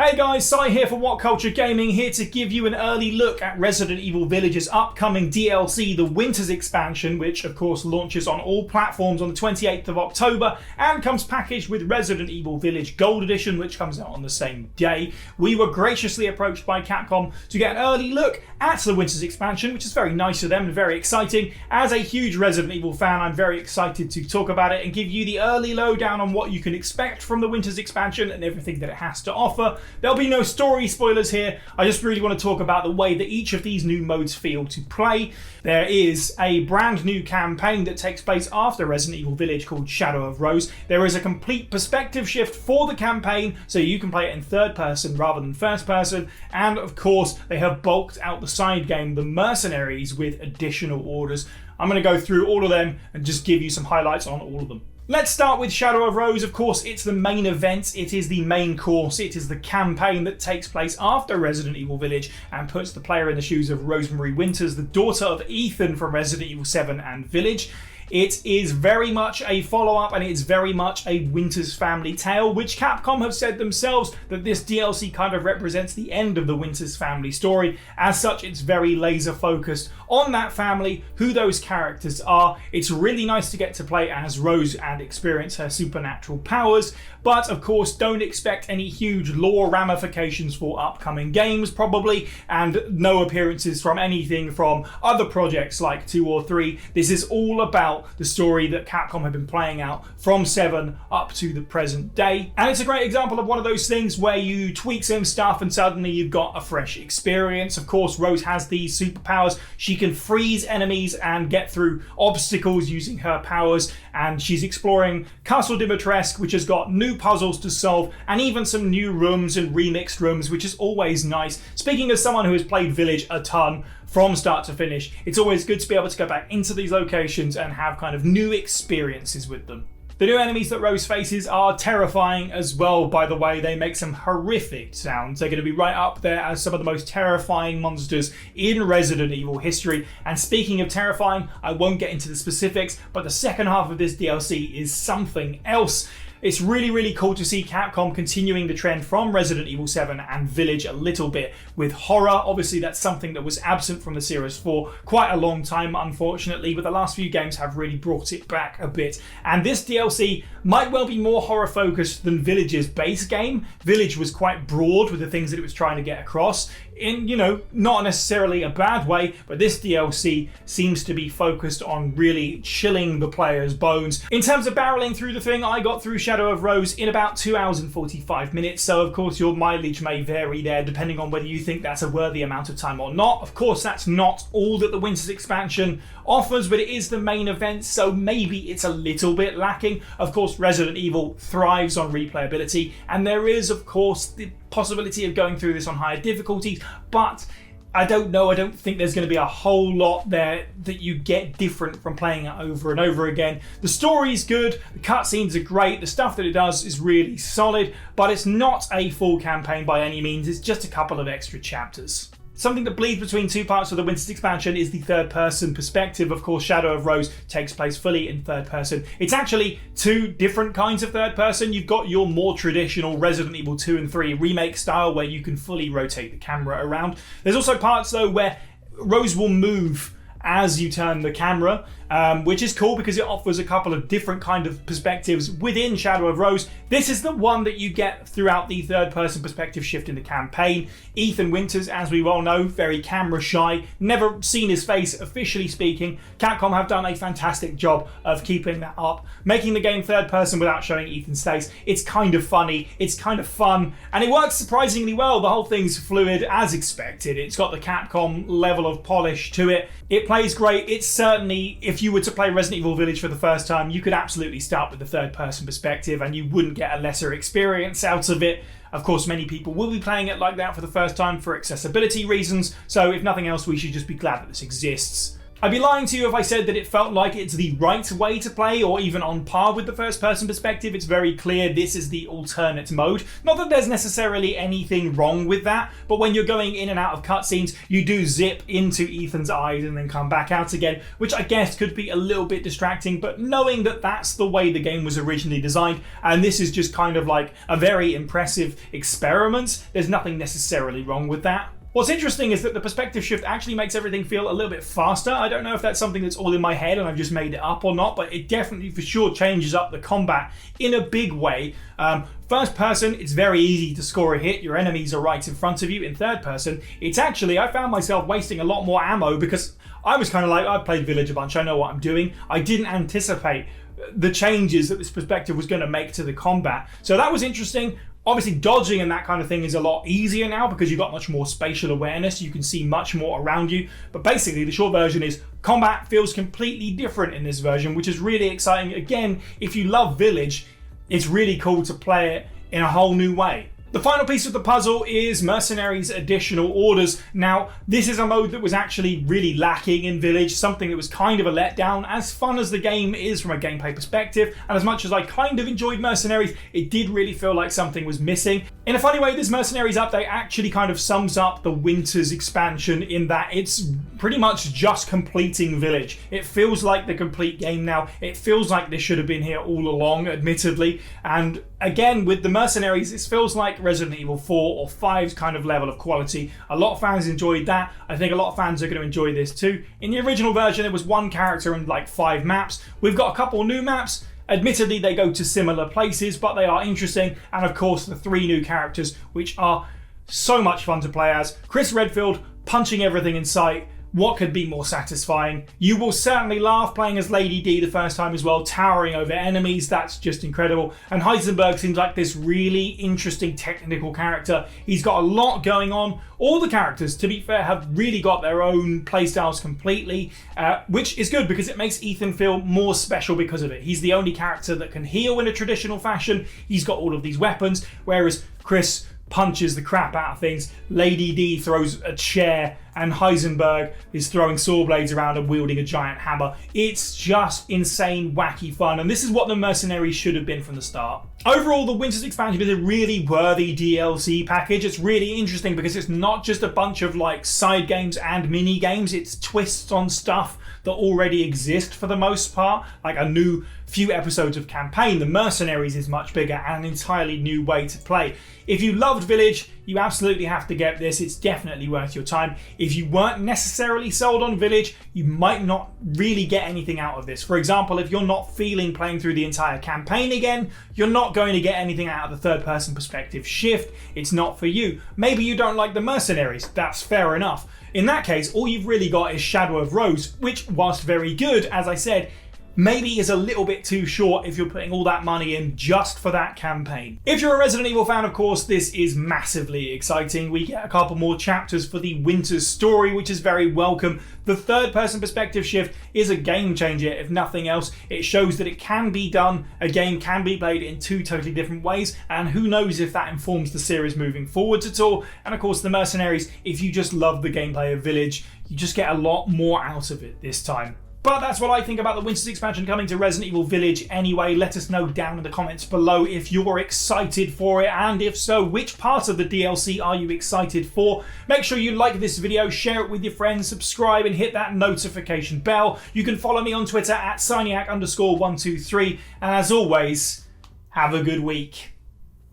Hey guys, Sai here for WhatCulture Gaming, here to give you an early look at Resident Evil Village's upcoming DLC, the Winter's Expansion, which of course launches on all platforms on the 28th of October and comes packaged with Resident Evil Village Gold Edition, which comes out on the same day. We were graciously approached by Capcom to get an early look at the Winter's Expansion, which is very nice of them and very exciting. As a huge Resident Evil fan, I'm very excited to talk about it and give you the early lowdown on what you can expect from the Winter's Expansion and everything that it has to offer. There'll be no story spoilers here. I just really want to talk about the way that each of these new modes feel to play. There is a brand new campaign that takes place after Resident Evil Village called Shadow of Rose. There is a complete perspective shift for the campaign, so you can play it in third person rather than first person. And of course, they have bulked out the side game, The Mercenaries, with additional orders. I'm going to go through all of them and just give you some highlights on all of them. Let's start with Shadow of Rose. Of course, it's the main event, it is the main course, it is the campaign that takes place after Resident Evil Village and puts the player in the shoes of Rosemary Winters, the daughter of Ethan from Resident Evil 7 and Village. It is very much a follow-up and it's very much a Winters family tale, which Capcom have said themselves that this DLC kind of represents the end of the Winters family story. As such, it's very laser focused on that family, who those characters are. It's really nice to get to play as Rose and experience her supernatural powers, but of course don't expect any huge lore ramifications for upcoming games probably, and no appearances from anything from other projects like 2 or 3. This is all about the story that Capcom have been playing out from 7 up to the present day. And it's a great example of one of those things where you tweak some stuff and suddenly you've got a fresh experience. Of course, Rose has these superpowers. She can freeze enemies and get through obstacles using her powers, and she's exploring Castle Dimitrescu, which has got new puzzles to solve and even some new rooms and remixed rooms, which is always nice. Speaking as someone who has played Village a ton from start to finish, it's always good to be able to go back into these locations and have kind of new experiences with them. The new enemies that Rose faces are terrifying as well, by the way. They make some horrific sounds. They're going to be right up there as some of the most terrifying monsters in Resident Evil history. And speaking of terrifying, I won't get into the specifics, but the second half of this DLC is something else. It's really, really cool to see Capcom continuing the trend from Resident Evil 7 and Village a little bit with horror. Obviously, that's something that was absent from the series for quite a long time, unfortunately, but the last few games have really brought it back a bit. And this DLC might well be more horror-focused than Village's base game. Village was quite broad with the things that it was trying to get across, in, not necessarily a bad way, but this DLC seems to be focused on really chilling the player's bones. In terms of barreling through the thing, I got through Shadow of Rose in about 2 hours and 45 minutes, so of course your mileage may vary there depending on whether you think that's a worthy amount of time or not. Of course, that's not all that the Winter's Expansion offers, but it is the main event, so maybe it's a little bit lacking. Of course, Resident Evil thrives on replayability, and there is, of course, the possibility of going through this on higher difficulties, but I don't know. I don't think there's going to be a whole lot there that you get different from playing it over and over again. The story's good, the cutscenes are great, the stuff that it does is really solid, but it's not a full campaign by any means. It's just a couple of extra chapters. Something that bleeds between two parts of the Winter's Expansion is the third-person perspective. Of course, Shadow of Rose takes place fully in third person. It's actually two different kinds of third person. You've got your more traditional Resident Evil 2 and 3 remake style where you can fully rotate the camera around. There's also parts, though, where Rose will move as you turn the camera, which is cool because it offers a couple of different kind of perspectives within Shadow of Rose. This is the one that you get throughout the third-person perspective shift in the campaign. Ethan Winters, as we well know, very camera-shy, never seen his face officially speaking. Capcom have done a fantastic job of keeping that up, making the game third-person without showing Ethan's face. It's kind of funny, it's kind of fun, and it works surprisingly well. The whole thing's fluid as expected. It's got the Capcom level of polish to it. It plays great. It's certainly, if you were to play Resident Evil Village for the first time, you could absolutely start with the third-person perspective and you wouldn't get a lesser experience out of it. Of course, many people will be playing it like that for the first time for accessibility reasons, so if nothing else, we should just be glad that this exists. I'd be lying to you if I said that it felt like it's the right way to play or even on par with the first person perspective. It's very clear this is the alternate mode. Not that there's necessarily anything wrong with that, but when you're going in and out of cutscenes, you do zip into Ethan's eyes and then come back out again, which I guess could be a little bit distracting, but knowing that that's the way the game was originally designed, and this is just kind of like a very impressive experiment, there's nothing necessarily wrong with that. What's interesting is that the perspective shift actually makes everything feel a little bit faster. I don't know if that's something that's all in my head and I've just made it up or not, but it definitely for sure changes up the combat in a big way. First person, it's very easy to score a hit. Your enemies are right in front of you. In third person, it's actually, I found myself wasting a lot more ammo because I was kind of like, I played Village a bunch, I know what I'm doing. I didn't anticipate the changes that this perspective was going to make to the combat. So that was interesting. Obviously, dodging and that kind of thing is a lot easier now because you've got much more spatial awareness. You can see much more around you. But basically, the short version is combat feels completely different in this version, which is really exciting. Again, if you love Village, it's really cool to play it in a whole new way. The final piece of the puzzle is Mercenaries Additional Orders. Now, this is a mode that was actually really lacking in Village, something that was kind of a letdown. As fun as the game is from a gameplay perspective, and as much as I kind of enjoyed Mercenaries, it did really feel like something was missing. In a funny way, this Mercenaries update actually kind of sums up the Winter's expansion in that it's pretty much just completing Village. It feels like the complete game now. It feels like this should have been here all along, admittedly. And again, with the Mercenaries, this feels like Resident Evil 4 or 5's kind of level of quality. A lot of fans enjoyed that. I think a lot of fans are going to enjoy this too. In the original version, there was one character and like 5 maps. We've got a couple new maps. Admittedly, they go to similar places, but they are interesting. And of course, the 3 new characters, which are so much fun to play as. Chris Redfield, punching everything in sight. What could be more satisfying? You will certainly laugh playing as Lady D the first time as well, towering over enemies. That's just incredible. And Heisenberg seems like this really interesting technical character. He's got a lot going on. All the characters, to be fair, have really got their own playstyles completely, which is good because it makes Ethan feel more special because of it. He's the only character that can heal in a traditional fashion. He's got all of these weapons, whereas Chris punches the crap out of things. Lady D throws a chair and Heisenberg is throwing saw blades around and wielding a giant hammer. It's just insane, wacky fun, and this is what the Mercenaries should have been from the start. Overall, the Winter's expansion is a really worthy DLC package. It's really interesting because it's not just a bunch of like side games and mini games, it's twists on stuff that already exist for the most part, like a new few episodes of campaign. The Mercenaries is much bigger and an entirely new way to play. If you loved Village, you absolutely have to get this. It's definitely worth your time. If you weren't necessarily sold on Village, you might not really get anything out of this. For example, if you're not feeling playing through the entire campaign again, you're not going to get anything out of the third person perspective shift. It's not for you. Maybe you don't like the Mercenaries. That's fair enough. In that case, all you've really got is Shadow of Rose, which, whilst very good, as I said, maybe is a little bit too short if you're putting all that money in just for that campaign. If you're a Resident Evil fan, of course, this is massively exciting. We get a couple more chapters for the Winter's story, which is very welcome. The third-person perspective shift is a game changer, if nothing else. It shows that it can be done. A game can be played in 2 totally different ways, and who knows if that informs the series moving forwards at all. And of course, the Mercenaries, if you just love the gameplay of Village, you just get a lot more out of it this time. But that's what I think about the Winter's expansion coming to Resident Evil Village anyway. Let us know down in the comments below if you're excited for it, and if so, which part of the DLC are you excited for? Make sure you like this video, share it with your friends, subscribe and hit that notification bell. You can follow me on Twitter at Siniac_123, and as always, have a good week.